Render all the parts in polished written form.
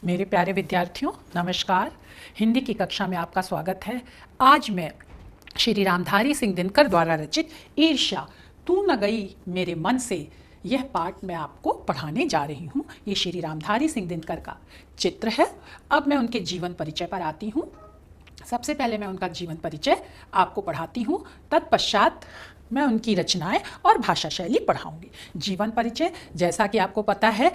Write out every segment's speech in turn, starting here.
मेरे प्यारे विद्यार्थियों, नमस्कार। हिंदी की कक्षा में आपका स्वागत है। आज मैं श्री रामधारी सिंह दिनकर द्वारा रचित ईर्ष्या तू न गई मेरे मन से यह पाठ मैं आपको पढ़ाने जा रही हूँ। ये श्री रामधारी सिंह दिनकर का चित्र है। अब मैं उनके जीवन परिचय पर आती हूँ। सबसे पहले मैं उनका जीवन परिचय आपको पढ़ाती हूँ, तत्पश्चात मैं उनकी रचनाएं और भाषा शैली पढ़ाऊंगी। जीवन परिचय, जैसा कि आपको पता है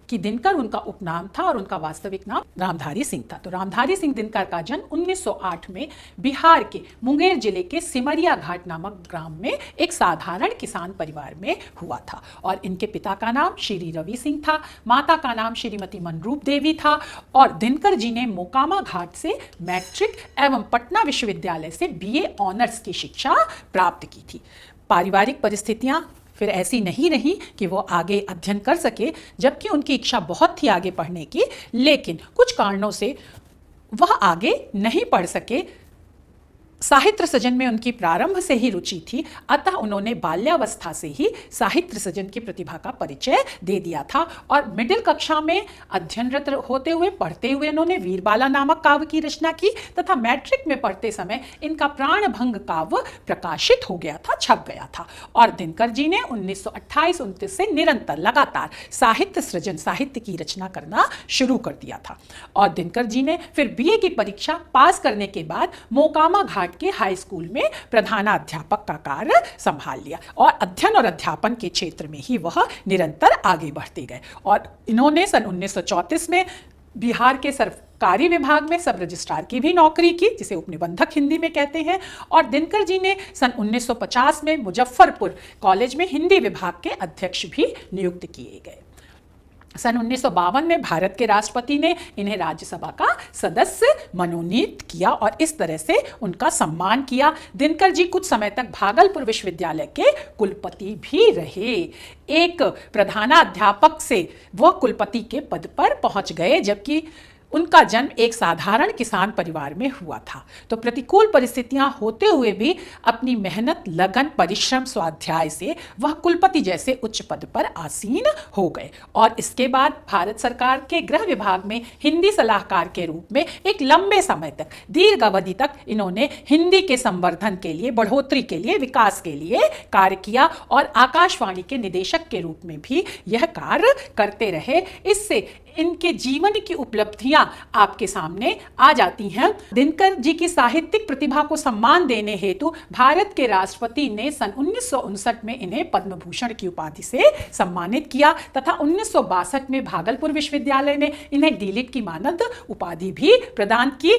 कि दिनकर उनका उपनाम था और उनका वास्तविक नाम रामधारी सिंह था। तो रामधारी सिंह दिनकर का जन्म 1908 में बिहार के मुंगेर जिले के सिमरिया घाट नामक ग्राम में एक साधारण किसान परिवार में हुआ था। और इनके पिता का नाम श्री रवि सिंह था, माता का नाम श्रीमती मनरूप देवी था। और दिनकर जी ने मोकामा घाट से मैट्रिक एवं पटना विश्वविद्यालय से बीए ऑनर्स की शिक्षा प्राप्त की थी। पारिवारिक परिस्थितियां फिर ऐसी नहीं रही कि वो आगे अध्ययन कर सके, जबकि उनकी इच्छा बहुत थी आगे पढ़ने की, लेकिन कुछ कारणों से वह आगे नहीं पढ़ सके। साहित्य सृजन में उनकी प्रारंभ से ही रुचि थी, अतः उन्होंने बाल्यावस्था से ही साहित्य सृजन की प्रतिभा का परिचय दे दिया था। और मिडिल कक्षा में अध्ययनरत होते हुए पढ़ते हुए इन्होंने वीरबाला नामक काव्य की रचना की तथा मैट्रिक में पढ़ते समय इनका प्राणभंग काव्य प्रकाशित हो गया था, छप गया था। और दिनकर जी ने 1928-29 से निरंतर लगातार साहित्य सृजन, साहित्य की रचना करना शुरू कर दिया था। और दिनकर जी ने फिर बीए की परीक्षा पास करने के बाद मोकामा घाट के हाई स्कूल में प्रधानाध्यापक का कार्य संभाल लिया और अध्ययन और अध्यापन के क्षेत्र में ही वह निरंतर आगे बढ़ते गए। और इन्होंने सन 1934 में बिहार के सरकारी विभाग में सब रजिस्ट्रार की भी नौकरी की, जिसे उपनिबंधक हिंदी में कहते हैं। और दिनकर जी ने सन 1950 में मुजफ्फरपुर कॉलेज में हिंदी विभाग के अध्यक्ष भी नियुक्त किए गए। सन 1952 में भारत के राष्ट्रपति ने इन्हें राज्यसभा का सदस्य मनोनीत किया और इस तरह से उनका सम्मान किया। दिनकर जी कुछ समय तक भागलपुर विश्वविद्यालय के कुलपति भी रहे। एक प्रधानाध्यापक से वह कुलपति के पद पर पहुंच गए, जबकि उनका जन्म एक साधारण किसान परिवार में हुआ था। तो प्रतिकूल परिस्थितियां होते हुए भी अपनी मेहनत, लगन, परिश्रम, स्वाध्याय से वह कुलपति जैसे उच्च पद पर आसीन हो गए। और इसके बाद भारत सरकार के गृह विभाग में हिंदी सलाहकार के रूप में एक लंबे समय तक, दीर्घ अवधि तक इन्होंने हिंदी के संवर्धन के लिए, बढ़ोतरी के लिए, विकास के लिए कार्य किया और आकाशवाणी के निदेशक के रूप में भी यह कार्य करते रहे। इससे इनके जीवन की उपलब्धियां आपके सामने आ जाती हैं। दिनकर जी की साहित्यिक प्रतिभा को सम्मान देने हेतु भारत के राष्ट्रपति ने सन 1959 में इन्हें पद्म भूषण की उपाधि से सम्मानित किया तथा 1962 में भागलपुर विश्वविद्यालय ने इन्हें डीलिट की मानद उपाधि भी प्रदान की।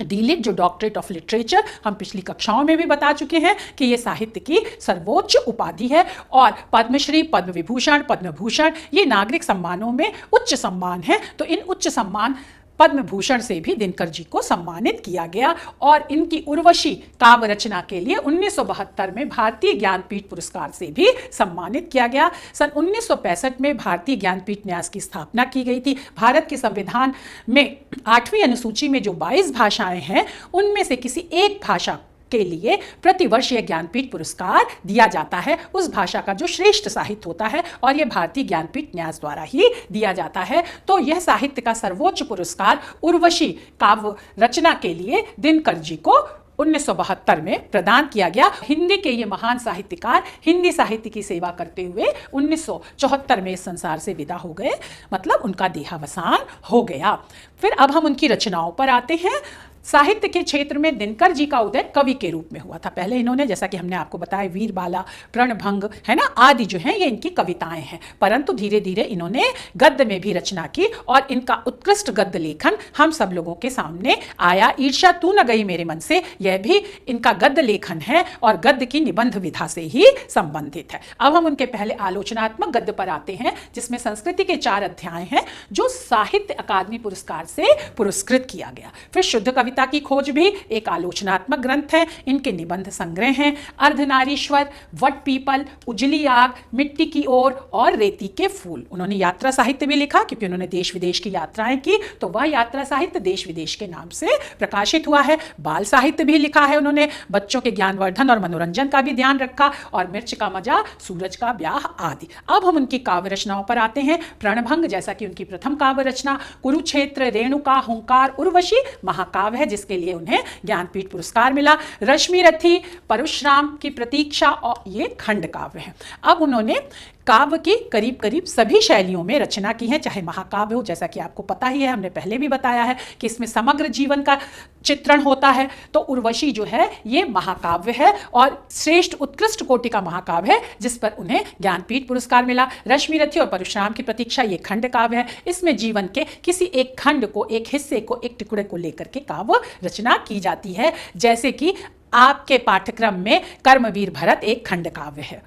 डीलिट, जो डॉक्टरेट ऑफ लिटरेचर, हम पिछली कक्षाओं में भी बता चुके हैं कि ये साहित्य की सर्वोच्च उपाधि है। और पद्मश्री, पद्म विभूषण, पद्म भूषण ये नागरिक सम्मानों में उच्च सम्मान है। तो इन उच्च सम्मान पद्म भूषण से भी दिनकर जी को सम्मानित किया गया। और इनकी उर्वशी काव्य रचना के लिए 1972 में भारतीय ज्ञानपीठ पुरस्कार से भी सम्मानित किया गया। सन 1965 में भारतीय ज्ञानपीठ न्यास की स्थापना की गई थी। भारत के संविधान में 8वीं अनुसूची में जो 22 भाषाएं हैं, उनमें से किसी एक भाषा के लिए प्रतिवर्ष यह ज्ञानपीठ पुरस्कार दिया जाता है, उस भाषा का जो श्रेष्ठ साहित्य होता है, और यह भारतीय ज्ञानपीठ न्यास द्वारा ही दिया जाता है। तो यह साहित्य का सर्वोच्च पुरस्कार उर्वशी काव्य रचना के लिए दिनकर जी को 1972 में प्रदान किया गया। हिंदी के ये महान साहित्यकार हिंदी साहित्य की सेवा करते हुए 1974 में इस संसार से विदा हो गए, मतलब उनका देहावसान हो गया। फिर अब हम उनकी रचनाओं पर आते हैं। साहित्य के क्षेत्र में दिनकर जी का उदय कवि के रूप में हुआ था। पहले इन्होंने, जैसा कि हमने आपको बताया, वीरबाला, प्रणभंग है ना, आदि जो हैं ये इनकी कविताएं हैं। परंतु धीरे धीरे इन्होंने गद्य में भी रचना की और इनका उत्कृष्ट गद्य लेखन हम सब लोगों के सामने आया। ईर्ष्या तू न गई मेरे मन से, यह भी इनका गद्य लेखन है और गद्य की निबंध विधा से ही संबंधित है। अब हम उनके पहले आलोचनात्मक गद्य पर आते हैं, जिसमें संस्कृति के 4 अध्याय हैं जो साहित्य अकादमी पुरस्कार से पुरस्कृत किया गया। फिर शुद्ध कविता कविता की खोज भी एक आलोचनात्मक ग्रंथ है। इनके निबंध संग्रह हैं अर्धनारीश्वर, वट पीपल, उजली आग, मिट्टी की ओर और रेती के फूल। उन्होंने यात्रा साहित्य भी लिखा, क्योंकि उन्होंने देश विदेश की यात्राएं की, तो वह यात्रा साहित्य देश विदेश के नाम से प्रकाशित हुआ है। बाल साहित्य भी लिखा है उन्होंने, बच्चों के ज्ञानवर्धन और मनोरंजन का भी ध्यान रखा, और मिर्च का मजा, सूरज का ब्याह आदि। अब हम उनकी काव्य रचनाओं पर आते हैं। प्रणभंग, जैसा कि उनकी प्रथम काव्य रचना, कुरुक्षेत्र, रेणुका, हुंकार, उर्वशी महाकाव्य है, जिसके लिए उन्हें ज्ञानपीठ पुरस्कार मिला। रश्मि रथी, परशुराम की प्रतीक्षा, और ये खंड काव्य है। अब उन्होंने काव्य की करीब करीब सभी शैलियों में रचना की है, चाहे महाकाव्य हो, जैसा कि आपको पता ही है, हमने पहले भी बताया है कि इसमें समग्र जीवन का चित्रण होता है। तो उर्वशी जो है ये महाकाव्य है और श्रेष्ठ उत्कृष्ट कोटि का महाकाव्य है, जिस पर उन्हें ज्ञानपीठ पुरस्कार मिला। रश्मि रथी और परशुराम की प्रतीक्षा ये खंड काव्य है। इसमें जीवन के किसी एक खंड को, एक हिस्से को, एक टुकड़े को लेकर के काव्य रचना की जाती है, जैसे कि आपके पाठ्यक्रम में कर्मवीर भरत एक खंड काव्य है।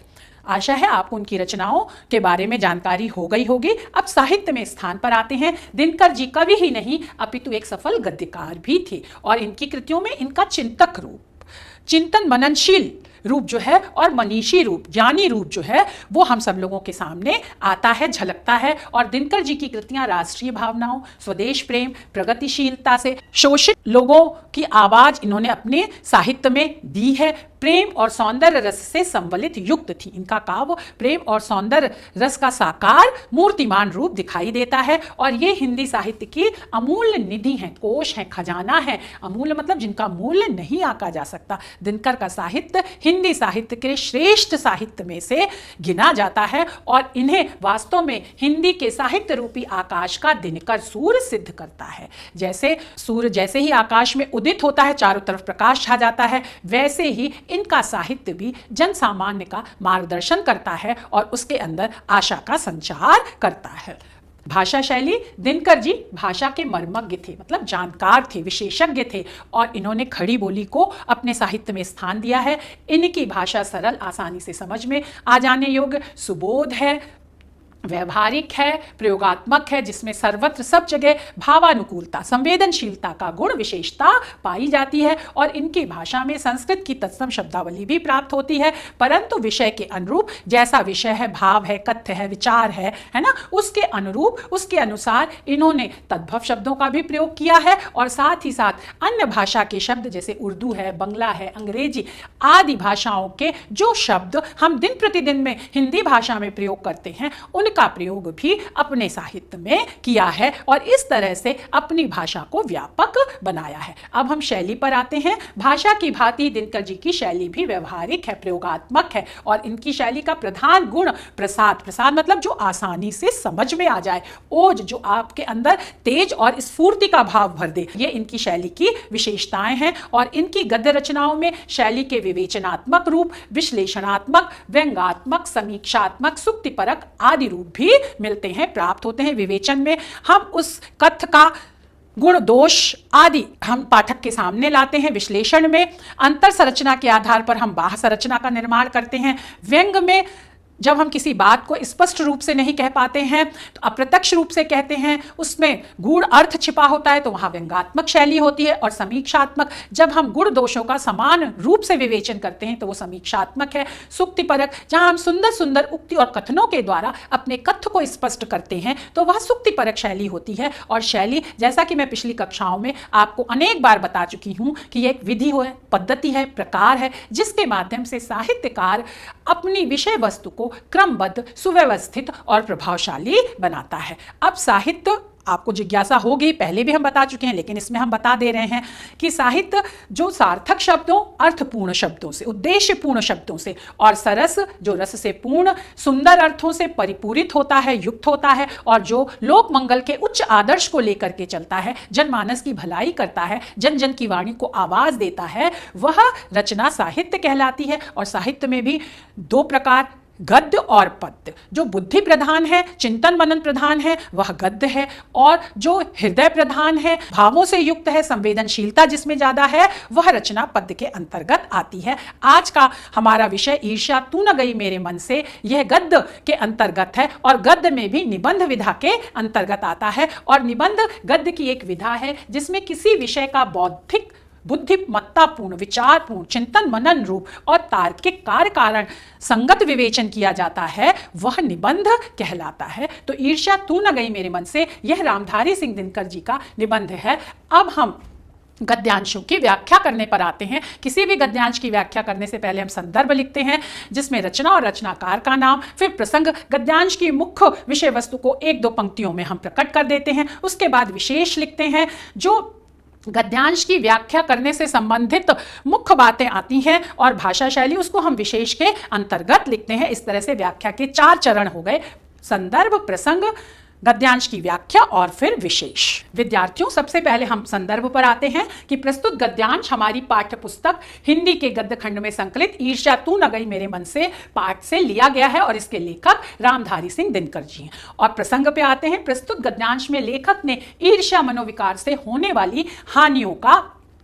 आशा है आपको उनकी रचनाओं के बारे में जानकारी हो गई होगी। अब साहित्य में स्थान पर आते हैं। दिनकर जी कवि ही नहीं अपितु एक सफल गद्यकार भी थे, और इनकी कृतियों में इनका चिंतक रूप, चिंतन मननशील रूप जो है और मनीषी रूप, ज्ञानी रूप जो है, वो हम सब लोगों के सामने आता है, झलकता है। और दिनकर जी की कृतियां राष्ट्रीय भावनाओं, स्वदेश प्रेम, प्रगतिशीलता से शोषित लोगों की आवाज इन्होंने अपने साहित्य में दी है। प्रेम और सौंदर्य रस से संवलित युक्त थी। इनका काव्य प्रेम और सौंदर्य रस का साकार मूर्तिमान रूप दिखाई देता है, और ये हिंदी साहित्य की अमूल्य निधि है, कोश है, खजाना है। अमूल्य मतलब जिनका मूल्य नहीं आंका जा सकता। दिनकर का साहित्य हिंदी साहित्य के श्रेष्ठ साहित्य में से गिना जाता है, और इन्हें वास्तव में हिंदी के साहित्य रूपी आकाश का दिनकर सूर्य सिद्ध करता है। जैसे सूर्य जैसे ही आकाश में उदित होता है, चारों तरफ प्रकाश छा जाता है, वैसे ही इनका साहित्य भी जन सामान्य का मार्गदर्शन करता है और उसके अंदर आशा का संचार करता है। भाषा शैली, दिनकर जी भाषा के मर्मज्ञ थे, मतलब जानकार थे, विशेषज्ञ थे, और इन्होंने खड़ी बोली को अपने साहित्य में स्थान दिया है। इनकी भाषा सरल, आसानी से समझ में आ जाने योग्य, सुबोध है, व्यवहारिक है, प्रयोगात्मक है, जिसमें सर्वत्र सब जगह भावानुकूलता, संवेदनशीलता का गुण विशेषता पाई जाती है। और इनकी भाषा में संस्कृत की तत्सम शब्दावली भी प्राप्त होती है, परंतु विषय के अनुरूप, जैसा विषय है, भाव है, कथ्य है, विचार है ना, उसके अनुरूप, उसके अनुसार इन्होंने तद्भव शब्दों का भी प्रयोग किया है। और साथ ही साथ अन्य भाषा के शब्द, जैसे उर्दू है, बंगला है, अंग्रेजी आदि भाषाओं के जो शब्द हम दिन प्रतिदिन में हिंदी भाषा में प्रयोग करते हैं, उनका प्रयोग भी अपने साहित्य में किया है, और इस तरह से अपनी भाषा को व्यापक बनाया है। अब हम शैली पर आते हैं। भाषा की भांति दिनकर जी की शैली भी व्यवहारिक है, प्रयोगात्मक है, और इनकी शैली का प्रधान गुण प्रसाद, प्रसाद मतलब जो आसानी से समझ में आ जाए, ओज जो आपके अंदर तेज और स्फूर्ति का भाव भर दे, ये इनकी शैली की विशेषताएं हैं। और इनकी गद्य रचनाओं में शैली के विवेचनात्मक रूप, विश्लेषणात्मक, व्यंग्यात्मक, समीक्षात्मक, सुक्तिपरक आदि रूप भी मिलते हैं, प्राप्त होते हैं। विवेचन में हम उस कथ्य का गुण दोष आदि हम पाठक के सामने लाते हैं। विश्लेषण में अंतर संरचना के आधार पर हम बाह्य संरचना का निर्माण करते हैं। व्यंग में जब हम किसी बात को स्पष्ट रूप से नहीं कह पाते हैं तो अप्रत्यक्ष रूप से कहते हैं, उसमें गूढ़ अर्थ छिपा होता है, तो वहाँ व्यंग्यात्मक शैली होती है। और समीक्षात्मक, जब हम गुण दोषों का समान रूप से विवेचन करते हैं तो वो समीक्षात्मक है। सुक्तिपरक, जहाँ हम सुंदर सुंदर उक्ति और कथनों के द्वारा अपने कथ्य को स्पष्ट करते हैं तो वह सुक्तिपरक शैली होती है। और शैली, जैसा कि मैं पिछली कक्षाओं में आपको अनेक बार बता चुकी हूँ कि ये एक विधि है, पद्धति है, प्रकार है, जिसके माध्यम से साहित्यकार अपनी विषय वस्तु को क्रमबद्ध, सुव्यवस्थित और प्रभावशाली बनाता है। अब साहित्य, आपको जिज्ञासा होगी, पहले भी हम बता चुके हैं लेकिन इसमें हम बता दे रहे हैं कि साहित्य जो सार्थक शब्दों, अर्थपूर्ण शब्दों से, उद्देश्यपूर्ण शब्दों से, और सरस जो रस से पूर्ण सुंदर अर्थों से परिपूरित होता है, युक्त होता है, और जो लोक मंगल के उच्च आदर्श को लेकर के चलता है, जनमानस की भलाई करता है, जन जन की वाणी को आवाज देता है, वह रचना साहित्य कहलाती है। और साहित्य में भी दो प्रकार गद्य और पद्य। जो बुद्धि प्रधान है, चिंतन मनन प्रधान है, वह गद्य है, और जो हृदय प्रधान है, भावों से युक्त है, संवेदनशीलता जिसमें ज्यादा है, वह रचना पद्य के अंतर्गत आती है। आज का हमारा विषय ईर्ष्या तू न गई मेरे मन से, यह गद्य के अंतर्गत है और गद्य में भी निबंध विधा के अंतर्गत आता है। और निबंध गद्य की एक विधा है जिसमें किसी विषय का बौद्धिक, बुद्धिमत्तापूर्ण, विचारपूर्ण, चिंतन मनन रूप और तार्किक कार्य कारण संगत विवेचन किया जाता है, वह निबंध कहलाता है। तो ईर्ष्या तू न गई मेरे मन से, यह रामधारी सिंह दिनकर जी का निबंध है। अब हम गद्यांशों की व्याख्या करने पर आते हैं। किसी भी गद्यांश की व्याख्या करने से पहले हम संदर्भ लिखते हैं, जिसमें रचना और रचनाकार का नाम, फिर प्रसंग, गद्यांश की मुख्य विषय वस्तु को एक दो पंक्तियों में हम प्रकट कर देते हैं, उसके बाद विशेष लिखते हैं। जो गद्यांश की व्याख्या करने से संबंधित मुख्य बातें आती हैं और भाषा शैली, उसको हम विशेष के अंतर्गत लिखते हैं। इस तरह से व्याख्या के 4 चरण हो गए: संदर्भ, प्रसंग, गद्यांश की व्याख्या और फिर विशेष। विद्यार्थियों, सबसे पहले हम संदर्भ पर आते हैं कि प्रस्तुत गद्यांश हमारी पाठ्य पुस्तक हिंदी के गद्य खंड में संकलित ईर्ष्या तू न गई मेरे मन से पाठ से लिया गया है और इसके लेखक रामधारी सिंह दिनकर जी हैं। और प्रसंग पे आते हैं। प्रस्तुत गद्यांश में लेखक ने ईर्ष्या मनोविकार से होने वाली हानियों का,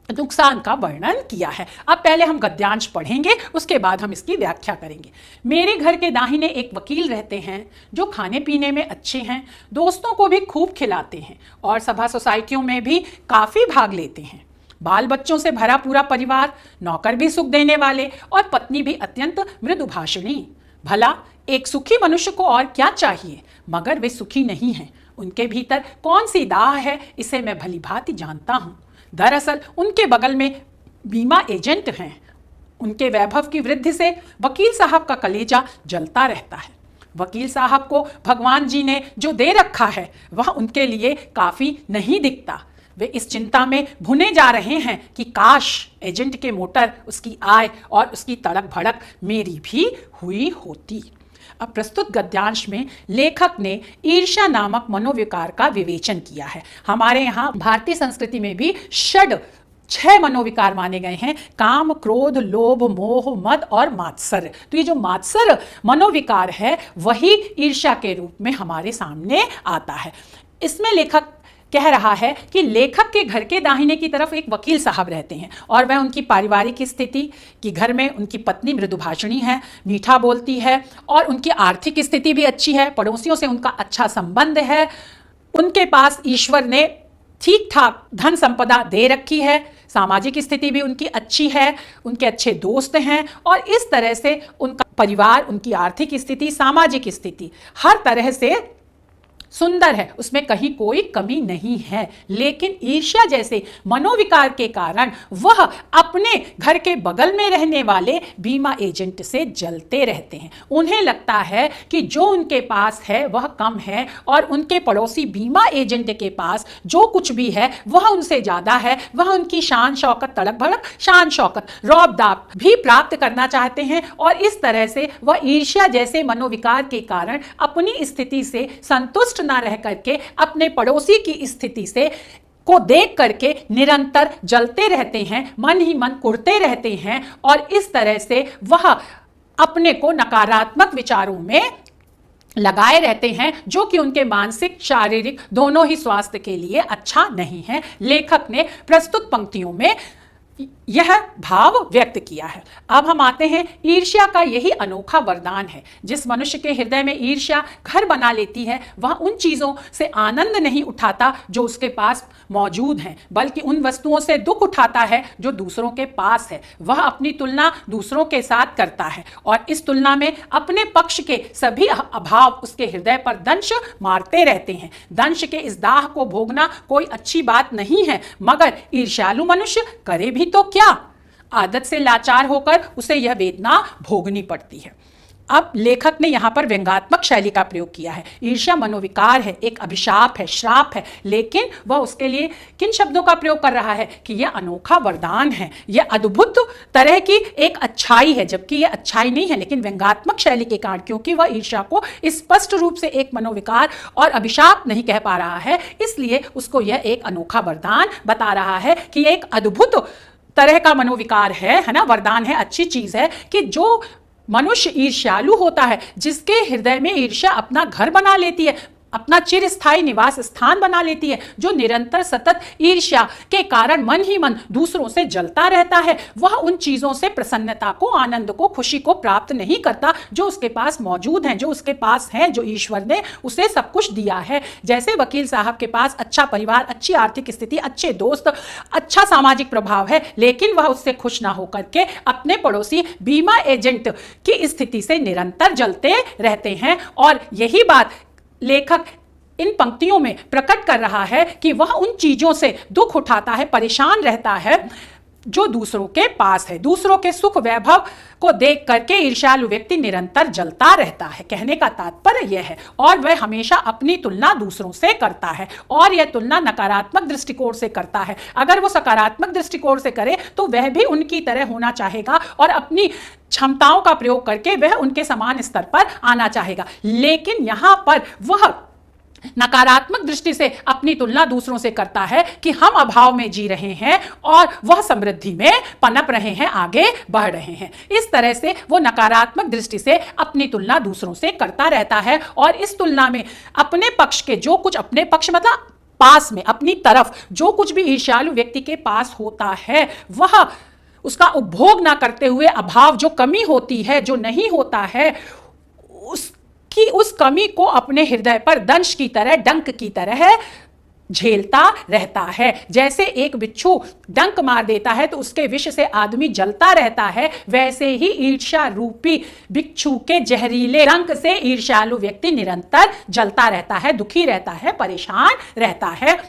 नुकसान का वर्णन किया है। अब पहले हम गद्यांश पढ़ेंगे, उसके बाद हम इसकी व्याख्या करेंगे। मेरे घर के दाहिने एक वकील रहते हैं जो खाने पीने में अच्छे हैं, दोस्तों को भी खूब खिलाते हैं और सभा सोसाइटियों में भी काफ़ी भाग लेते हैं। बाल बच्चों से भरा पूरा परिवार, नौकर भी सुख देने वाले और पत्नी भी अत्यंत मृदुभाषिणी। भला एक सुखी मनुष्य को और क्या चाहिए, मगर वे सुखी नहीं हैं। उनके भीतर कौन सी दाह है, इसे मैं भली भांति जानता हूँ। दरअसल उनके बगल में बीमा एजेंट हैं। उनके वैभव की वृद्धि से वकील साहब का कलेजा जलता रहता है। वकील साहब को भगवान जी ने जो दे रखा है वह उनके लिए काफ़ी नहीं दिखता। वे इस चिंता में भुने जा रहे हैं कि काश एजेंट के मोटर, उसकी आय और उसकी तड़क भड़क मेरी भी हुई होती। अब प्रस्तुत गद्यांश में लेखक ने ईर्ष्या नामक मनोविकार का विवेचन किया है। हमारे यहाँ भारतीय संस्कृति में भी 6 मनोविकार माने गए हैं: काम, क्रोध, लोभ, मोह, मद और मात्सर्य। तो ये जो मात्सर्य मनोविकार है वही ईर्ष्या के रूप में हमारे सामने आता है। इसमें लेखक कह रहा है कि लेखक के घर के दाहिने की तरफ एक वकील साहब रहते हैं और वह उनकी पारिवारिक स्थिति कि घर में उनकी पत्नी मृदुभाषिणी है, मीठा बोलती है और उनकी आर्थिक स्थिति भी अच्छी है, पड़ोसियों से उनका अच्छा संबंध है, उनके पास ईश्वर ने ठीक ठाक धन संपदा दे रखी है, सामाजिक स्थिति भी उनकी अच्छी है, उनके अच्छे दोस्त हैं और इस तरह से उनका परिवार, उनकी आर्थिक स्थिति, सामाजिक स्थिति हर तरह से सुंदर है, उसमें कहीं कोई कमी नहीं है। लेकिन ईर्ष्या जैसे मनोविकार के कारण वह अपने घर के बगल में रहने वाले बीमा एजेंट से जलते रहते हैं। उन्हें लगता है कि जो उनके पास है वह कम है और उनके पड़ोसी बीमा एजेंट के पास जो कुछ भी है वह उनसे ज़्यादा है। वह उनकी शान शौकत, तड़क भड़क, शान शौकत, रौब दाब भी प्राप्त करना चाहते हैं और इस तरह से वह ईर्ष्या जैसे मनोविकार के कारण अपनी स्थिति से संतुष्ट ना रह करके अपने पड़ोसी की स्थिति से को देख करके निरंतर जलते रहते हैं, मन ही मन कुढ़ते रहते हैं और इस तरह से वह अपने को नकारात्मक विचारों में लगाए रहते हैं, जो कि उनके मानसिक, शारीरिक दोनों ही स्वास्थ्य के लिए अच्छा नहीं है। लेखक ने प्रस्तुत पंक्तियों में यह भाव व्यक्त किया है। अब हम आते हैं, ईर्ष्या का यही अनोखा वरदान है। जिस मनुष्य के हृदय में ईर्ष्या घर बना लेती है वह उन चीज़ों से आनंद नहीं उठाता जो उसके पास मौजूद हैं, बल्कि उन वस्तुओं से दुख उठाता है जो दूसरों के पास है। वह अपनी तुलना दूसरों के साथ करता है और इस तुलना में अपने पक्ष के सभी अभाव उसके हृदय पर दंश मारते रहते हैं। दंश के इस दाह को भोगना कोई अच्छी बात नहीं है, मगर ईर्ष्यालु मनुष्य करे भी तो क्या? आदत से लाचार होकर उसे यह वेदना भोगनी पड़ती है। अब लेखक ने यहाँ पर व्यंग्यात्मक शैली का प्रयोग किया है। ईर्ष्या मनोविकार है, एक अभिशाप है, श्राप है, लेकिन वह उसके लिए किन शब्दों का प्रयोग कर रहा है कि यह अनोखा वरदान है, यह अद्भुत तरह की एक अच्छाई है, जबकि यह अच्छाई नहीं है। लेकिन व्यंग्यात्मक शैली के कारण, क्योंकि वह ईर्ष्या को स्पष्ट रूप से एक मनोविकार और अभिशाप नहीं कह पा रहा है, इसलिए उसको यह एक अनोखा वरदान बता रहा है कि एक अद्भुत तरह का मनोविकार है ना, वरदान है, अच्छी चीज है कि जो मनुष्य ईर्ष्यालु होता है, जिसके हृदय में ईर्ष्या अपना घर बना लेती है, अपना चिरस्थायी निवास स्थान बना लेती है, जो निरंतर सतत ईर्ष्या के कारण मन ही मन दूसरों से जलता रहता है। वह उन चीजों से प्रसन्नता को, आनंद को, खुशी को प्राप्त नहीं करता जो उसके पास मौजूद हैं, जो उसके पास हैं, जो ईश्वर ने उसे सब कुछ दिया है। जैसे वकील साहब के पास अच्छा परिवार, अच्छी आर्थिक स्थिति, अच्छे दोस्त, अच्छा सामाजिक प्रभाव है, लेकिन वह उससे खुश ना होकर के अपने पड़ोसी बीमा एजेंट की स्थिति से निरंतर जलते रहते हैं। और यही बात लेखक इन पंक्तियों में प्रकट कर रहा है कि वह उन चीजों से दुख उठाता है, परेशान रहता है जो दूसरों के पास है। दूसरों के सुख वैभव को देख करके ईर्ष्यालु व्यक्ति निरंतर जलता रहता है। कहने का तात्पर्य यह है, और वह हमेशा अपनी तुलना दूसरों से करता है, और यह तुलना नकारात्मक दृष्टिकोण से करता है। अगर वो सकारात्मक दृष्टिकोण से करे तो वह भी उनकी तरह होना चाहेगा और अपनी क्षमताओं का प्रयोग करके वह उनके समान स्तर पर आना चाहेगा। लेकिन यहां पर वह नकारात्मक दृष्टि से अपनी तुलना दूसरों से करता है कि हम अभाव में जी रहे हैं और वह समृद्धि में पनप रहे हैं, आगे बढ़ रहे हैं। इस तरह से वो नकारात्मक दृष्टि से अपनी तुलना दूसरों से करता रहता है, और इस तुलना में अपने पक्ष के जो कुछ, अपने पक्ष मतलब पास में, अपनी तरफ जो कुछ भी ईर्ष्यालु व्यक्ति के पास होता है, वह उसका उपभोग ना करते हुए अभाव, जो कमी होती है, जो नहीं होता है, कि उस कमी को अपने हृदय पर दंश की तरह, डंक की तरह झेलता रहता है। जैसे एक बिच्छू डंक मार देता है तो उसके विष से आदमी जलता रहता है, वैसे ही ईर्ष्या रूपी बिच्छू के जहरीले डंक से ईर्ष्यालु व्यक्ति निरंतर जलता रहता है, दुखी रहता है, परेशान रहता है,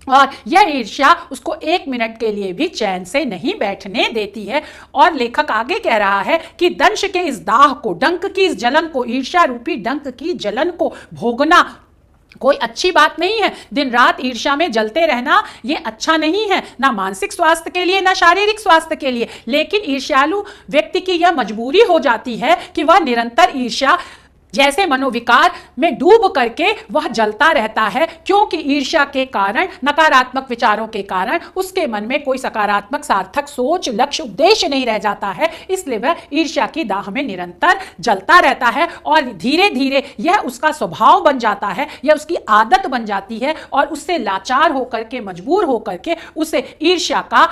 और यह ईर्ष्या उसको एक मिनट के लिए भी चैन से नहीं बैठने देती है। और लेखक आगे कह रहा है कि दंश के इस दाह को, डंक की इस जलन को, ईर्ष्या रूपी डंक की जलन को भोगना कोई अच्छी बात नहीं है। दिन रात ईर्ष्या में जलते रहना ये अच्छा नहीं है, ना मानसिक स्वास्थ्य के लिए, ना शारीरिक स्वास्थ्य के लिए। लेकिन ईर्ष्यालु व्यक्ति की यह मजबूरी हो जाती है कि वह निरंतर ईर्ष्या जैसे मनोविकार में डूब करके वह जलता रहता है, क्योंकि ईर्ष्या के कारण, नकारात्मक विचारों के कारण उसके मन में कोई सकारात्मक सार्थक सोच, लक्ष्य, उद्देश्य नहीं रह जाता है। इसलिए वह ईर्ष्या की दाह में निरंतर जलता रहता है, और धीरे धीरे यह उसका स्वभाव बन जाता है, यह उसकी आदत बन जाती है, और उससे लाचार होकर के, मजबूर होकर के उसे ईर्ष्या का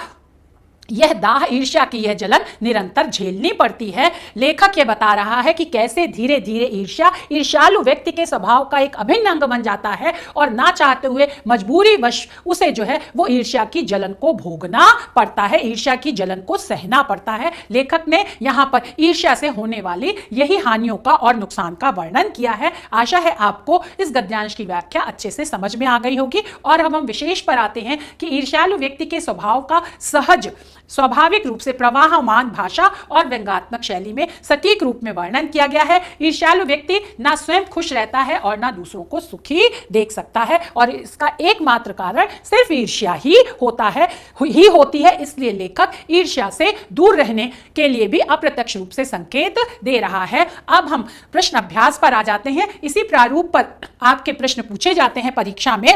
यह दाह, ईर्ष्या की यह जलन निरंतर झेलनी पड़ती है। लेखक यह बता रहा है कि कैसे धीरे धीरे ईर्ष्या ईर्ष्यालु व्यक्ति के स्वभाव का एक अभिन्न अंग बन जाता है, और ना चाहते हुए मजबूरी वश उसे जो है वो ईर्ष्या की जलन को भोगना पड़ता है, ईर्ष्या की जलन को सहना पड़ता है। लेखक ने यहाँ पर ईर्ष्या से होने वाली यही हानियों का और नुकसान का वर्णन किया है। आशा है आपको इस गद्यांश की व्याख्या अच्छे से समझ में आ गई होगी। और अब हम विशेष पर आते हैं कि ईर्ष्यालु व्यक्ति के स्वभाव का सहज, स्वाभाविक रूप से प्रवाहमान भाषा और व्यंग्यात्मक शैली में सटीक रूप में वर्णन किया गया है। ईर्ष्यालु व्यक्ति ना स्वयं खुश रहता है और ना दूसरों को सुखी देख सकता है, और इसका एकमात्र कारण सिर्फ ईर्ष्या ही होती है। इसलिए लेखक ईर्ष्या से दूर रहने के लिए भी अप्रत्यक्ष रूप से संकेत दे रहा है। अब हम प्रश्न अभ्यास पर आ जाते हैं। इसी प्रारूप पर आपके प्रश्न पूछे जाते हैं परीक्षा में।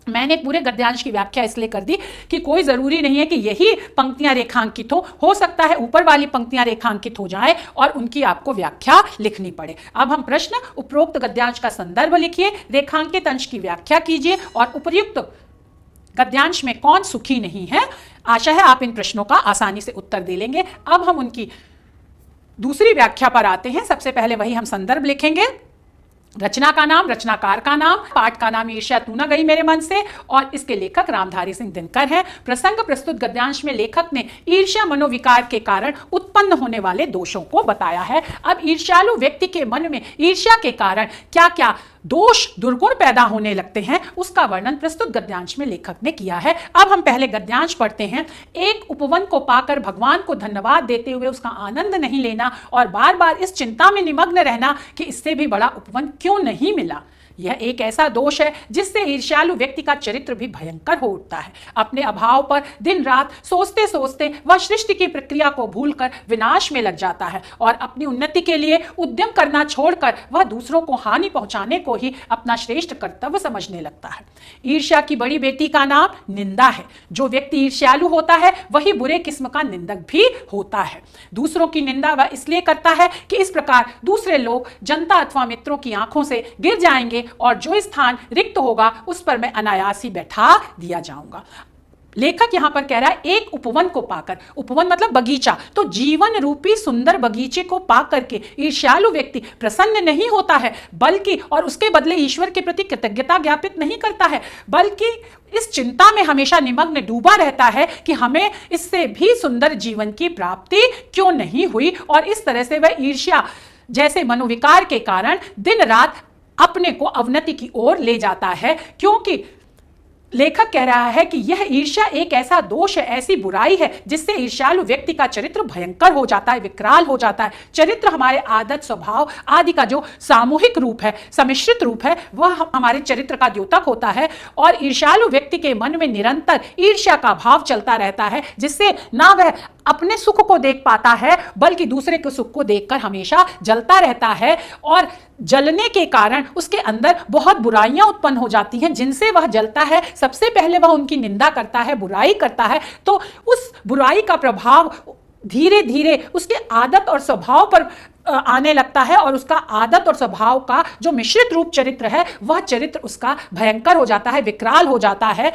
मैंने पूरे गद्यांश की व्याख्या इसलिए कर दी कि कोई जरूरी नहीं है कि यही पंक्तियां रेखांकित हो सकता है ऊपर वाली पंक्तियां रेखांकित हो जाए और उनकी आपको व्याख्या लिखनी पड़े। अब हम प्रश्न, उपरोक्त गद्यांश का संदर्भ लिखिए, रेखांकित अंश की व्याख्या कीजिए, और उपर्युक्त गद्यांश में कौन सुखी नहीं है। आशा है आप इन प्रश्नों का आसानी से उत्तर दे लेंगे। अब हम उनकी दूसरी व्याख्या पर आते हैं। सबसे पहले वही हम संदर्भ लिखेंगे, रचना का नाम, रचनाकार का नाम, पाठ का नाम ईर्ष्या तू न गई मेरे मन से, और इसके लेखक रामधारी सिंह दिनकर हैं। प्रसंग प्रस्तुत गद्यांश में लेखक ने ईर्ष्या मनोविकार के कारण उत्पन्न होने वाले दोषों को बताया है। अब ईर्ष्यालु व्यक्ति के मन में ईर्ष्या के कारण क्या क्या दोष, दुर्गुण पैदा होने लगते हैं, उसका वर्णन प्रस्तुत गद्यांश में लेखक ने किया है। अब हम पहले गद्यांश पढ़ते हैं। एक उपवन को पाकर भगवान को धन्यवाद देते हुए उसका आनंद नहीं लेना और बार बार इस चिंता में निमग्न रहना कि इससे भी बड़ा उपवन क्यों नहीं मिला। यह एक ऐसा दोष है जिससे ईर्ष्यालु व्यक्ति का चरित्र भी भयंकर हो उठता है। अपने अभाव पर दिन रात सोचते सोचते वह सृष्टि की प्रक्रिया को भूलकर विनाश में लग जाता है और अपनी उन्नति के लिए उद्यम करना छोड़कर वह दूसरों को हानि पहुंचाने को ही अपना श्रेष्ठ कर्तव्य समझने लगता है। ईर्ष्या की बड़ी बेटी का नाम निंदा है। जो व्यक्ति ईर्ष्यालु होता है वही बुरे किस्म का निंदक भी होता है। दूसरों की निंदा वह इसलिए करता है कि इस प्रकार दूसरे लोग जनता अथवा मित्रों की आंखों से गिर जाएंगे और जो स्थान रिक्त होगा उस पर मैं अनायास ही बैठा दिया जाऊंगा। लेखक यहां पर कह रहा है एक उपवन को पाकर, उपवन मतलब बगीचा, तो जीवन रूपी सुंदर बगीचे को पा करके ईर्ष्यालु व्यक्ति प्रसन्न नहीं होता है, बल्कि और उसके बदले ईश्वर के प्रति कृतज्ञता ज्ञापित नहीं करता है, बल्कि इस चिंता में हमेशा निमग्न डूबा रहता है कि हमें इससे भी सुंदर जीवन की प्राप्ति क्यों नहीं हुई। और इस तरह से वह ईर्ष्या जैसे मनोविकार के कारण दिन रात अपने को अवनति की ओर ले जाता है, क्योंकि लेखक कह रहा है कि यह ईर्ष्या एक ऐसा दोष है, ऐसी बुराई है जिससे ईर्ष्यालु व्यक्ति का चरित्र भयंकर हो जाता है, विकराल हो जाता है। चरित्र हमारे आदत, स्वभाव आदि का जो सामूहिक रूप है, सम्मिश्रित रूप है, वह हमारे चरित्र का द्योतक होता है। और ईर्ष्यालु व्यक्ति के मन में निरंतर ईर्ष्या का भाव चलता रहता है, जिससे ना वह अपने सुख को देख पाता है बल्कि दूसरे के सुख को देखकर हमेशा जलता रहता है। और जलने के कारण उसके अंदर बहुत बुराइयां उत्पन्न हो जाती हैं जिनसे वह जलता है। सबसे पहले वह उनकी निंदा करता है, बुराई करता है, तो उस बुराई का प्रभाव धीरे धीरे उसके आदत और स्वभाव पर आने लगता है और उसका आदत और स्वभाव का जो मिश्रित रूप चरित्र है वह चरित्र उसका भयंकर हो जाता है, विकराल हो जाता है,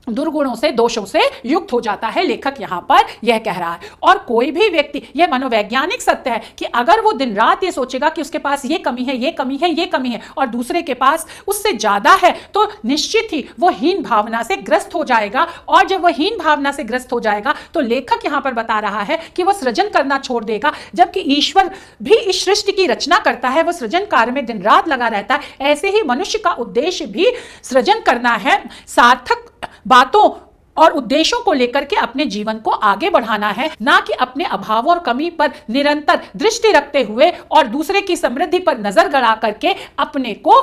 दुर्गुणों से, दोषों से युक्त हो जाता है। लेखक यहां पर यह कह रहा है। और कोई भी व्यक्ति, यह मनोवैज्ञानिक सत्य है कि अगर वो दिन रात ये सोचेगा कि उसके पास ये कमी है, ये कमी है, ये कमी है और दूसरे के पास उससे ज्यादा है, तो निश्चित ही वो हीन भावना से ग्रस्त हो जाएगा। और जब वह हीन भावना से ग्रस्त हो जाएगा तो लेखक यहां पर बता रहा है कि वह सृजन करना छोड़ देगा, जबकि ईश्वर भी इस सृष्टि की रचना करता है, वह सृजन कार्य में दिन रात लगा रहता है। ऐसे ही मनुष्य का उद्देश्य भी सृजन करना है, सार्थक बातों और उद्देश्यों को लेकर के अपने जीवन को आगे बढ़ाना है, ना कि अपने अभाव और कमी पर निरंतर दृष्टि रखते हुए और दूसरे की समृद्धि पर नजर गड़ा करके अपने को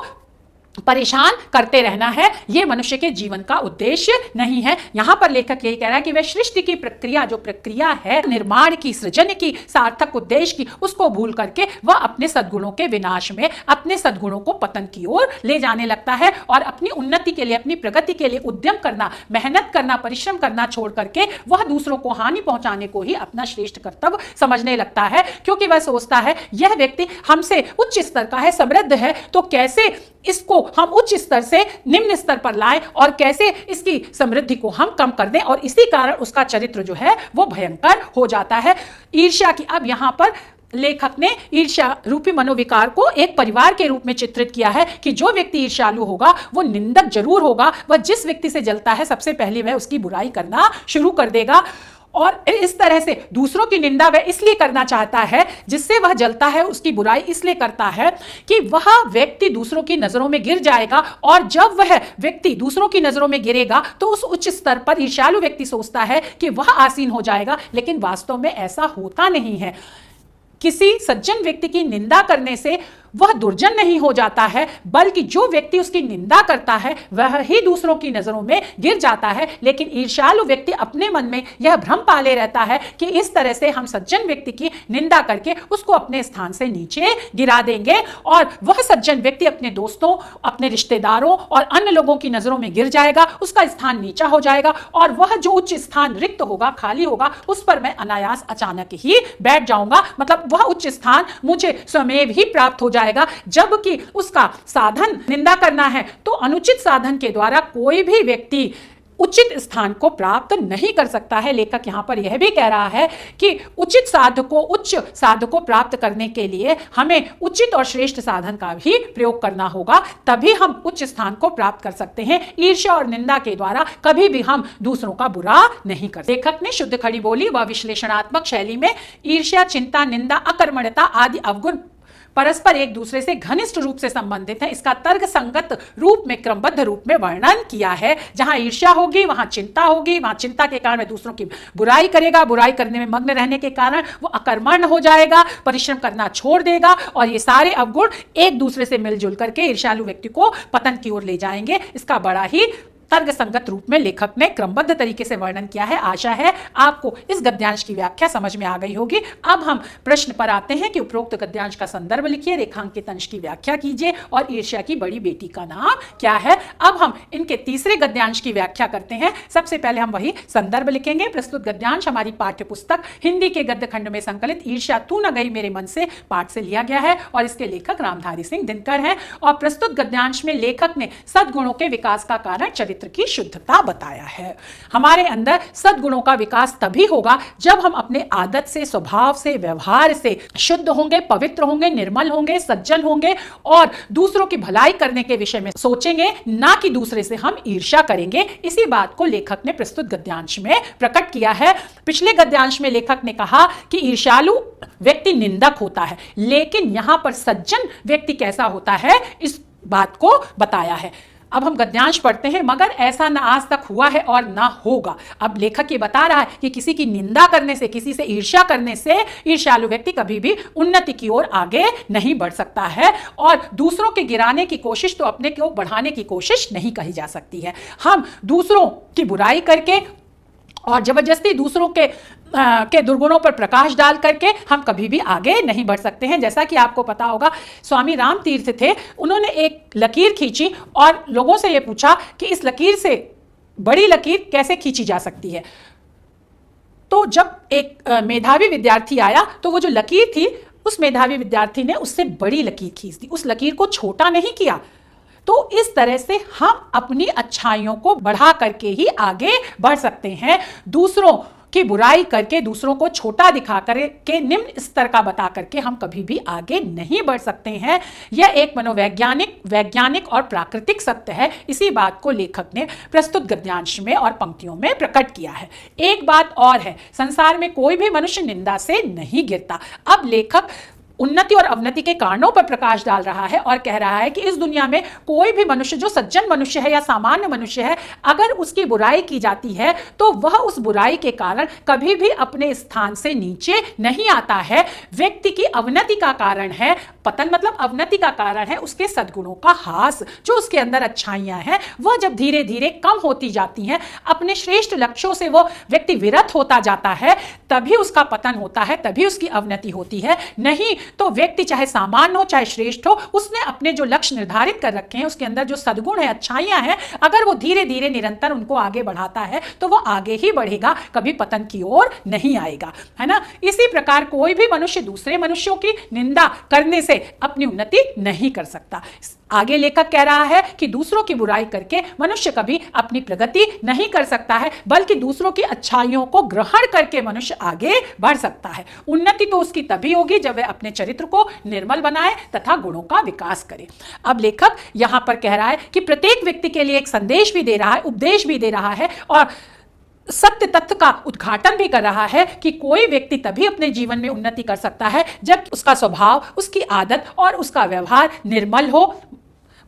परेशान करते रहना है। यह मनुष्य के जीवन का उद्देश्य नहीं है। यहां पर लेखक यही कह रहा है कि वह सृष्टि की प्रक्रिया, जो प्रक्रिया है निर्माण की, सृजन की, सार्थक उद्देश्य की, उसको भूल करके वह अपने सद्गुणों के विनाश में, अपने सद्गुणों को पतन की ओर ले जाने लगता है और अपनी उन्नति के लिए, अपनी प्रगति के लिए उद्यम करना, मेहनत करना, परिश्रम करना छोड़ करके वह दूसरों को हानि पहुंचाने को ही अपना श्रेष्ठ कर्तव्य समझने लगता है, क्योंकि वह सोचता है यह व्यक्ति हमसे उच्च स्तर का है, समृद्ध है, तो कैसे इसको हम उच्च स्तर से निम्न स्तर पर लाएं और कैसे इसकी समृद्धि को हम कम कर दें। और इसी कारण उसका चरित्र जो है वो भयंकर हो जाता है। ईर्ष्या की, अब यहां पर लेखक ने ईर्ष्या रूपी मनोविकार को एक परिवार के रूप में चित्रित किया है कि जो व्यक्ति ईर्ष्यालु होगा वो निंदक जरूर होगा। वह जिस व्यक्ति से जलता है सबसे पहले वह उसकी बुराई करना शुरू कर देगा और इस तरह से दूसरों की निंदा वह इसलिए करना चाहता है, जिससे वह जलता है, उसकी बुराई इसलिए करता है कि वह व्यक्ति दूसरों की नजरों में गिर जाएगा। और जब वह व्यक्ति दूसरों की नजरों में गिरेगा तो उस उच्च स्तर पर ईर्ष्यालु व्यक्ति सोचता है कि वह आसीन हो जाएगा, लेकिन वास्तव में ऐसा होता नहीं है। किसी सज्जन व्यक्ति की निंदा करने से वह दुर्जन नहीं हो जाता है, बल्कि जो व्यक्ति उसकी निंदा करता है वह ही दूसरों की नजरों में गिर जाता है। लेकिन ईर्ष्यालु व्यक्ति अपने मन में यह भ्रम पाले रहता है कि इस तरह से हम सज्जन व्यक्ति की निंदा करके उसको अपने स्थान से नीचे गिरा देंगे और वह सज्जन व्यक्ति अपने दोस्तों, अपने रिश्तेदारों और अन्य लोगों की नजरों में गिर जाएगा, उसका स्थान नीचा हो जाएगा और वह जो उच्च स्थान रिक्त होगा, खाली होगा, उस पर मैं अनायास अचानक ही बैठ जाऊंगा। मतलब वह उच्च स्थान मुझे स्वयं ही प्राप्त हो जाएगा, जबकि उसका साधन निंदा करना है। तो अनुचित साधन के द्वारा कोई भी व्यक्ति उचित स्थान को प्राप्त नहीं कर सकता है। लेखक यहां पर यह भी कह रहा है कि उचित साध को, उच्च साध को प्राप्त करने के लिए हमें उचित और श्रेष्ठ साधन का भी प्रयोग करना होगा, तभी हम उच्च स्थान को प्राप्त कर सकते हैं। ईर्ष्या और निंदा के द्वारा कभी भी हम दूसरों का बुरा नहीं कर सकते। लेखक ने शुद्ध खड़ी बोली व विश्लेषणात्मक शैली में ईर्ष्या, चिंता, निंदा, अकर्मण्यता आदि अवगुण परस्पर एक दूसरे से घनिष्ठ रूप से संबंधित हैं, इसका तर्क संगत रूप में क्रमबद्ध रूप में वर्णन किया है। जहां ईर्ष्या होगी वहां चिंता होगी, वहां चिंता के कारण वह दूसरों की बुराई करेगा, बुराई करने में मग्न रहने के कारण वो अकर्मण्य हो जाएगा, परिश्रम करना छोड़ देगा, और ये सारे अवगुण एक दूसरे से मिलजुल करके ईर्ष्यालु व्यक्ति को पतन की ओर ले जाएंगे। इसका बड़ा ही तर्क संगत रूप में लेखक ने क्रमबद्ध तरीके से वर्णन किया है। आशा है आपको इस गद्यांश की व्याख्या समझ में आ गई होगी। अब हम प्रश्न पर आते हैं कि उपरोक्त गद्यांश का संदर्भ लिखिए, रेखांकित अंश की व्याख्या कीजिए और ईर्ष्या की बड़ी बेटी का नाम क्या है। अब हम इनके तीसरे गद्यांश की व्याख्या करते हैं। सबसे पहले हम वही संदर्भ लिखेंगे। प्रस्तुत गद्यांश हमारी पाठ्य पुस्तक हिंदी के गद्य खंड में संकलित ईर्ष्या तू न गई मेरे मन से पाठ से लिया गया है और इसके लेखक रामधारी सिंह दिनकर हैं। और प्रस्तुत गद्यांश में लेखक ने सद्गुणों के विकास का कारण चरित्र की शुद्धता बताया है। हमारे अंदर सद्गुणों का विकास तभी होगा जब हम अपने आदत से, स्वभाव से, व्यवहार से शुद्ध होंगे, पवित्र होंगे, निर्मल होंगे, सज्जन होंगे और दूसरों की भलाई करने के विषय में सोचेंगे, ना कि दूसरे से हम ईर्ष्या करेंगे। इसी बात को लेखक ने प्रस्तुत गद्यांश में प्रकट किया है। पिछले गद्यांश में लेखक ने कहा कि ईर्ष्यालु व्यक्ति निंदक होता है, लेकिन यहां पर सज्जन व्यक्ति कैसा होता है इस बात को बताया है। अब हम गद्यांश पढ़ते हैं, मगर ऐसा ना आज तक हुआ है और ना होगा। अब लेखक ये बता रहा है कि किसी की निंदा करने से, किसी से ईर्ष्या करने से ईर्ष्यालु व्यक्ति कभी भी उन्नति की ओर आगे नहीं बढ़ सकता है, और दूसरों के गिराने की कोशिश तो अपने को बढ़ाने की कोशिश नहीं कही जा सकती है। हम दूसरों की बुराई करके और जबरदस्ती दूसरों के दुर्गुणों पर प्रकाश डाल करके हम कभी भी आगे नहीं बढ़ सकते हैं। जैसा कि आपको पता होगा, स्वामी राम तीर्थ थे, उन्होंने एक लकीर खींची और लोगों से यह पूछा कि इस लकीर से बड़ी लकीर कैसे खींची जा सकती है। तो जब एक मेधावी विद्यार्थी आया तो वो जो लकीर थी, उस मेधावी विद्यार्थी ने उससे बड़ी लकीर खींच दी, उस लकीर को छोटा नहीं किया। तो इस तरह से हम अपनी अच्छाइयों को बढ़ा करके ही आगे बढ़ सकते हैं। दूसरों की बुराई करके, दूसरों को छोटा दिखा करके, निम्न स्तर का बता करके हम कभी भी आगे नहीं बढ़ सकते हैं। यह एक वैज्ञानिक और प्राकृतिक सत्य है। इसी बात को लेखक ने प्रस्तुत गद्यांश में और पंक्तियों में प्रकट किया है। एक बात और है, संसार में कोई भी मनुष्य निंदा से नहीं गिरता। अब लेखक उन्नति और अवनति के कारणों पर प्रकाश डाल रहा है और कह रहा है कि इस दुनिया में कोई भी मनुष्य जो सज्जन मनुष्य है या सामान्य मनुष्य है, अगर उसकी बुराई की जाती है तो वह उस बुराई के कारण कभी भी अपने स्थान से नीचे नहीं आता है। व्यक्ति की अवनति का कारण है पतन, मतलब अवनति का कारण है उसके सद्गुणों का ह्रास। जो उसके अंदर अच्छाइयां हैं वह जब धीरे धीरे कम होती जाती हैं, अपने श्रेष्ठ लक्ष्यों से वो व्यक्ति विरत होता जाता है, तभी उसका पतन होता है, तभी उसकी अवनति होती है। नहीं तो व्यक्ति चाहे सामान्य हो चाहे श्रेष्ठ हो, उसने अपने जो लक्ष्य निर्धारित कर रखे हैं, उसके अंदर जो सद्गुण है, अच्छाइयां हैं, अगर वो धीरे धीरे निरंतर उनको आगे बढ़ाता है तो वो आगे ही बढ़ेगा, कभी पतन की ओर नहीं आएगा, है ना। इसी प्रकार कोई भी मनुष्य दूसरे मनुष्यों की निंदा करने से अपनी उन्नति नहीं कर सकता। आगे लेखक कह रहा है कि दूसरों की बुराई करके मनुष्य कभी अपनी प्रगति नहीं कर सकता है, बल्कि दूसरों की अच्छाइयों को ग्रहण करके मनुष्य आगे बढ़ सकता है। उन्नति तो उसकी तभी होगी जब वह अपने चरित्र को निर्मल बनाए तथा गुणों का विकास करे। अब लेखक यहां पर कह रहा है कि प्रत्येक व्यक्ति के लिए एक संदेश भी दे रहा है, उपदेश भी दे रहा है और सत्य तत्व का उद्घाटन भी कर रहा है कि कोई व्यक्ति तभी अपने जीवन में उन्नति कर सकता है जब उसका स्वभाव, उसकी आदत और उसका व्यवहार निर्मल हो,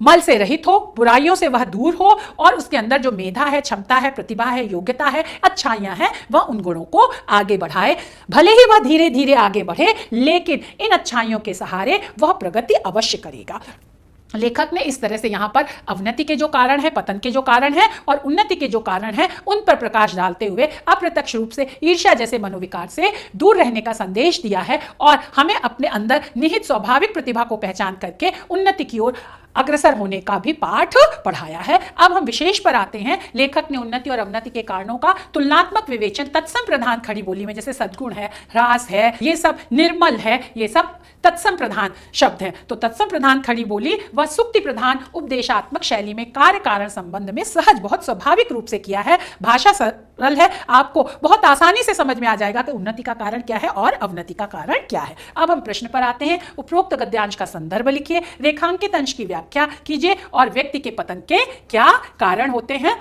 मल से रहित हो, बुराइयों से वह दूर हो और उसके अंदर जो मेधा है, क्षमता है, प्रतिभा है, योग्यता है, अच्छाइयां हैं, वह उन गुणों को आगे बढ़ाए। भले ही वह धीरे धीरे आगे बढ़े, लेकिन इन अच्छाइयों के सहारे वह प्रगति अवश्य करेगा। लेखक ने इस तरह से यहाँ पर अवनति के जो कारण है, पतन के जो कारण है और उन्नति के जो कारण है, उन पर प्रकाश डालते हुए अप्रत्यक्ष रूप से ईर्ष्या जैसे मनोविकार से दूर रहने का संदेश दिया है और हमें अपने अंदर निहित स्वाभाविक प्रतिभा को पहचान करके उन्नति की ओर अग्रसर होने का भी पाठ पढ़ाया है। अब हम विशेष पर आते हैं। लेखक ने उन्नति और अवनति के कारणों का तुलनात्मक विवेचन तत्सम प्रधान खड़ी बोली में, जैसे सद्गुण है, ह्रास है, ये सब निर्मल है, ये सब तत्सम प्रधान शब्द है। तो तत्सम प्रधान खड़ी बोली व सुक्ति प्रधान उपदेशात्मक शैली में कार्य कारण संबंध में सहज, बहुत स्वाभाविक रूप से किया है। भाषा सरल है, आपको बहुत आसानी से समझ में आ जाएगा कि उन्नति का कारण क्या है और अवनति का कारण क्या है। अब हम प्रश्न पर आते हैं। उपरोक्त गद्यांश का संदर्भ लिखिए, रेखांकित अंश की व्याख्या कीजिए और व्यक्ति के पतन के क्या कारण होते हैं।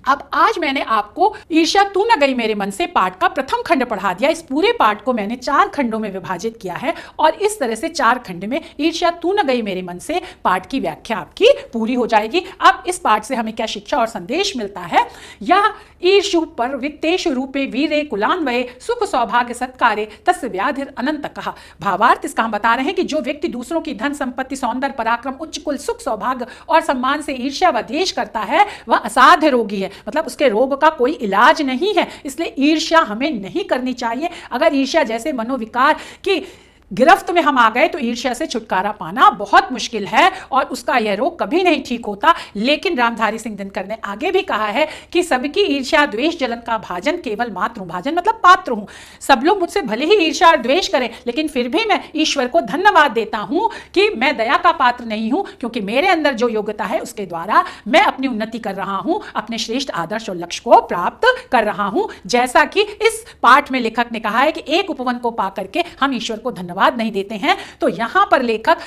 अब आज मैंने आपको ईर्ष्या तू न गई मेरे मन से पाठ का प्रथम खंड पढ़ा दिया। इस पूरे पाठ को मैंने 4 खंडों में विभाजित किया है और इस तरह से 4 खंड में ईर्ष्या तू न गई मेरे मन से पाठ की व्याख्या आपकी पूरी हो जाएगी। अब इस पाठ से हमें क्या शिक्षा और संदेश मिलता है? यह ईर्षु पर वित्तेषु रूपे वीरे कुलान्वये सुख सौभाग्य सत्कारे तस्य व्याधिर अनंत कहा। भावार्थ इसका हम बता रहे हैं कि जो व्यक्ति दूसरों की धन संपत्ति सौंदर्य पराक्रम उच्च कुल सुख सौभाग्य और सम्मान से ईर्ष्या व द्वेष करता है वह असाध्य रोगी है, मतलब उसके रोग का कोई इलाज नहीं है। इसलिए ईर्ष्या हमें नहीं करनी चाहिए। अगर ईर्ष्या जैसे मनोविकार की गिरफ्त में हम आ गए तो ईर्ष्या से छुटकारा पाना बहुत मुश्किल है और उसका यह रोग कभी नहीं ठीक होता। लेकिन रामधारी सिंह दिनकर ने आगे भी कहा है कि सबकी ईर्ष्या द्वेष जलन का भाजन केवल मात्र हूं, भाजन मतलब पात्र हूं। सब लोग मुझसे भले ही ईर्ष्या और द्वेष करें, लेकिन फिर भी मैं ईश्वर को धन्यवाद देता हूं कि मैं दया का पात्र नहीं हूं, क्योंकि मेरे अंदर जो योग्यता है उसके द्वारा मैं अपनी उन्नति कर रहा हूं, अपने श्रेष्ठ आदर्श और लक्ष्य को प्राप्त कर रहा हूं। जैसा कि इस पाठ में लेखक ने कहा है कि एक उपवन को पा करके हम ईश्वर को धन्यवाद नहीं देते हैं, तो यहां पर लेखक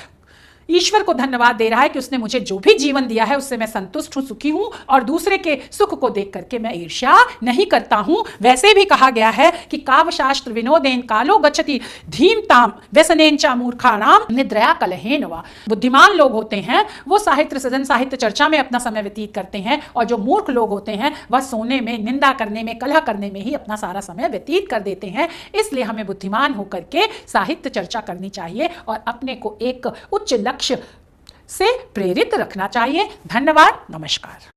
ईश्वर को धन्यवाद दे रहा है कि उसने मुझे जो भी जीवन दिया है उससे मैं संतुष्ट हूं, सुखी हूं और दूसरे के सुख को देख करके मैं ईर्ष्या नहीं करता हूं। वैसे भी कहा गया है कि काव्य शास्त्र विनोदेन कालो गच्छति धीमताम व्यसनेन चा मूर्खाणाम निद्रया कलहेन वा। बुद्धिमान लोग होते हैं वो साहित्य सृजन साहित्य चर्चा में अपना समय व्यतीत करते हैं और जो मूर्ख लोग होते हैं वह सोने में, निंदा करने में, कलह करने में ही अपना सारा समय व्यतीत कर देते हैं। इसलिए हमें बुद्धिमान होकर के साहित्य चर्चा करनी चाहिए और अपने को एक उच्च लक्ष्य से प्रेरित रखना चाहिए। धन्यवाद, नमस्कार।